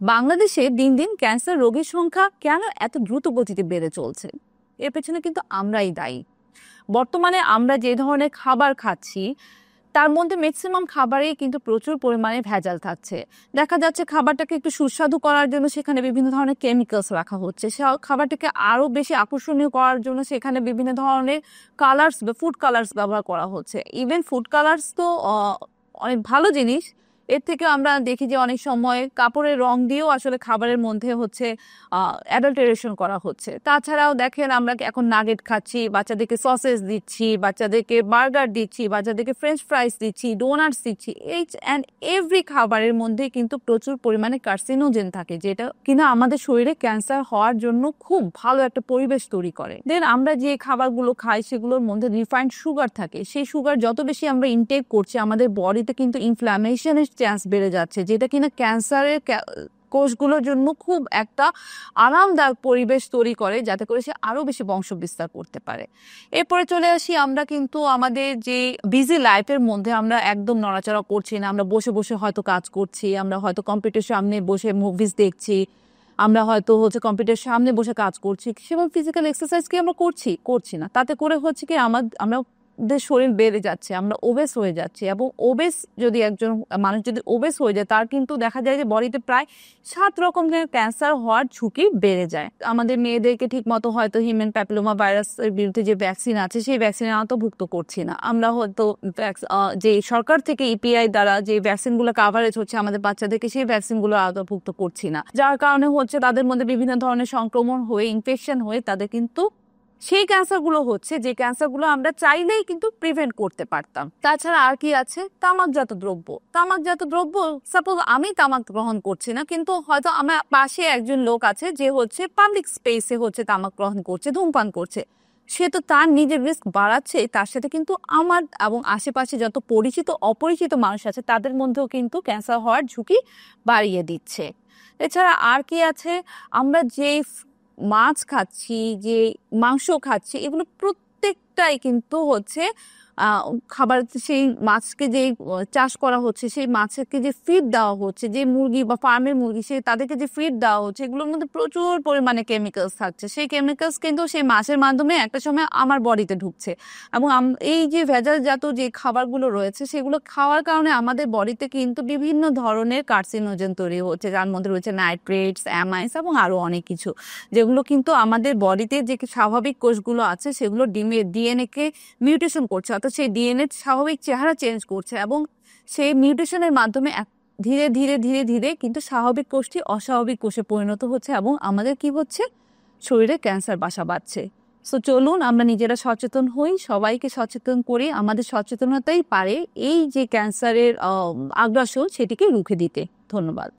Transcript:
বাংলাদেশে দিন দিন ক্যান্সার রোগীর সংখ্যা কেন এত দ্রুত গতিতে বেড়ে চলছে? এর পেছনে কিন্তু আমরাই দায়ী। বর্তমানে আমরা যে ধরনের খাবার খাচ্ছি তার মধ্যে ম্যাক্সিমাম খাবারেই কিন্তু প্রচুর পরিমাণে ভেজাল থাকছে। দেখা যাচ্ছে খাবারটাকে একটু সুস্বাদু করার জন্য সেখানে বিভিন্ন ধরনের কেমিক্যালস রাখা হচ্ছে। খাবারটাকে আরো বেশি আকর্ষণীয় করার জন্য সেখানে বিভিন্ন ধরনের কালার্স বা ফুড কালার্স ব্যবহার করা হচ্ছে। ইভেন ফুড কালার্স তো অনেক ভালো জিনিস। এর থেকে আমরা দেখি যে অনেক সময় কাপড়ের রং দিয়েও আসলে খাবারের মধ্যে হচ্ছে অ্যাডাল্টারেশন করা হচ্ছে। তাছাড়াও দেখেন আমরা এখন নাগেট খাচ্ছি, বাচ্চাদেরকে সসেজ দিচ্ছি, বাচ্চাদেরকে বার্গার দিচ্ছি, বাচ্চাদেরকে ফ্রেঞ্চ ফ্রাইস দিচ্ছি, ডোনাটস দিচ্ছি। এইচ অ্যান্ড এভরি খাবারের মধ্যে কিন্তু প্রচুর পরিমাণে কার্সিনোজেন থাকে, যেটা কিনা আমাদের শরীরে ক্যান্সার হওয়ার জন্য খুব ভালো একটা পরিবেশ তৈরি করে। দেন আমরা যে খাবারগুলো খাই সেগুলোর মধ্যে রিফাইন্ড সুগার থাকে। সেই সুগার যত বেশি আমরা ইনটেক করছি আমাদের বডিতে কিন্তু ইনফ্ল্যামেশনের চান্স বেড়ে যাচ্ছে, যেটা কিনা ক্যান্সারের কোষগুলোর জন্য খুব একটা আরামদায়ক পরিবেশ তৈরি করে, যাতে করে সে আরো বেশি বংশ বিস্তার করতে পারে। এরপরে চলে আসি, আমরা কিন্তু আমাদের যে বিজি লাইফের মধ্যে আমরা একদম নড়াচড়া করছি না। আমরা বসে বসে হয়তো কাজ করছি, আমরা হয়তো কম্পিউটার সামনে বসে মুভিজ দেখছি, আমরা হয়তো হচ্ছে কম্পিউটার সামনে বসে কাজ করছি। সেভাবে ফিজিক্যাল এক্সারসাইজ কি আমরা করছি না। তাতে করে হচ্ছে কি আমরা শরীর বেড়ে যাচ্ছে, আমরা ওবেস হয়ে যাচ্ছি। এবং ওবেস যদি একজন মানুষ যদি ওবেস হয়ে যায়, তার কিন্তু দেখা যায় যে বডিতে প্রায় 7 রকমের ক্যান্সার হওয়ার ঝুঁকি বেড়ে যায়। আমাদের মেয়েদেরকে ঠিক মতো হয়তো হিউম্যান প্যাপিলোমা ভাইরাসের বিরুদ্ধে যে ভ্যাকসিন আছে সেই ভ্যাকসিনের আওতাভুক্ত করছি না। আমরা হয়তো যে সরকার থেকে ইপিআই দ্বারা যে ভ্যাকসিনগুলো কাভারেজ হচ্ছে আমাদের বাচ্চাদেরকে, সেই ভ্যাকসিনগুলো আওতাভুক্ত করছি না, যার কারণে হচ্ছে তাদের মধ্যে বিভিন্ন ধরনের সংক্রমণ হয়ে ইনফেকশন হয়ে তাদের কিন্তু সেই ক্যান্সারগুলো হচ্ছে, যে ক্যান্সারগুলো আমরা চাইলেই কিন্তু প্রিভেন্ট করতে পারতাম। তাছাড়া আর কি আছে? তামাকজাত দ্রব্য। সাপোজ আমি তামাক গ্রহণ করছি না, কিন্তু হয়তো আমার পাশে একজন লোক আছে যে হচ্ছে পাবলিক স্পেসে হচ্ছে তামাক গ্রহণ করছে, ধূমপান করছে। সে তো তার নিজের রিস্ক বাড়াচ্ছে, তার সাথে কিন্তু আমার এবং আশেপাশে যত পরিচিত অপরিচিত মানুষ আছে তাদের মধ্যেও কিন্তু ক্যান্সার হওয়ার ঝুঁকি বাড়িয়ে দিচ্ছে। এছাড়া আর কি আছে? আমরা যে মাছ খাচ্ছি, যে মাংস খাচ্ছি, এগুলো প্রত্যেকটাই কিন্তু হচ্ছে খাবার। সেই মাছকে যে চাষ করা হচ্ছে, সেই মাছকে যে ফিড দেওয়া হচ্ছে, যে মুরগি বা ফার্মের মুরগি সে তাদেরকে যে ফিড দেওয়া হচ্ছে, এগুলোর মধ্যে প্রচুর পরিমাণে কেমিক্যালস থাকছে। সেই কেমিক্যালস কিন্তু সেই মাছের মাধ্যমে একটা সময় আমার বডিতে ঢুকছে। এবং এই যে ভেজালজাত যে খাবারগুলো রয়েছে সেগুলো খাওয়ার কারণে আমাদের বডিতে কিন্তু বিভিন্ন ধরনের কার্সিনোজেন তৈরি হচ্ছে, যার মধ্যে রয়েছে নাইট্রেটস, অ্যামাইন্স এবং আরো অনেক কিছু, যেগুলো কিন্তু আমাদের বডিতে যে স্বাভাবিক কোষগুলো আছে সেগুলো ডিএনএ কে মিউটেশন করছে, অর্থাৎ সেই ডিএনএ স্বাভাবিক চেহারা চেঞ্জ করছে। এবং সেই মিউটেশনের মাধ্যমে ধীরে ধীরে ধীরে ধীরে কিন্তু স্বাভাবিক কোষটি অস্বাভাবিক কোষে পরিণত হচ্ছে এবং আমাদের কি হচ্ছে? শরীরে ক্যান্সার বাসা বাঁধছে। সো চলুন আমরা নিজেরা সচেতন হই, সবাইকে সচেতন করি। আমাদের সচেতনতাই পারে এই যে ক্যান্সারের আগ্রাসন সেটিকে রুখে দিতে। ধন্যবাদ।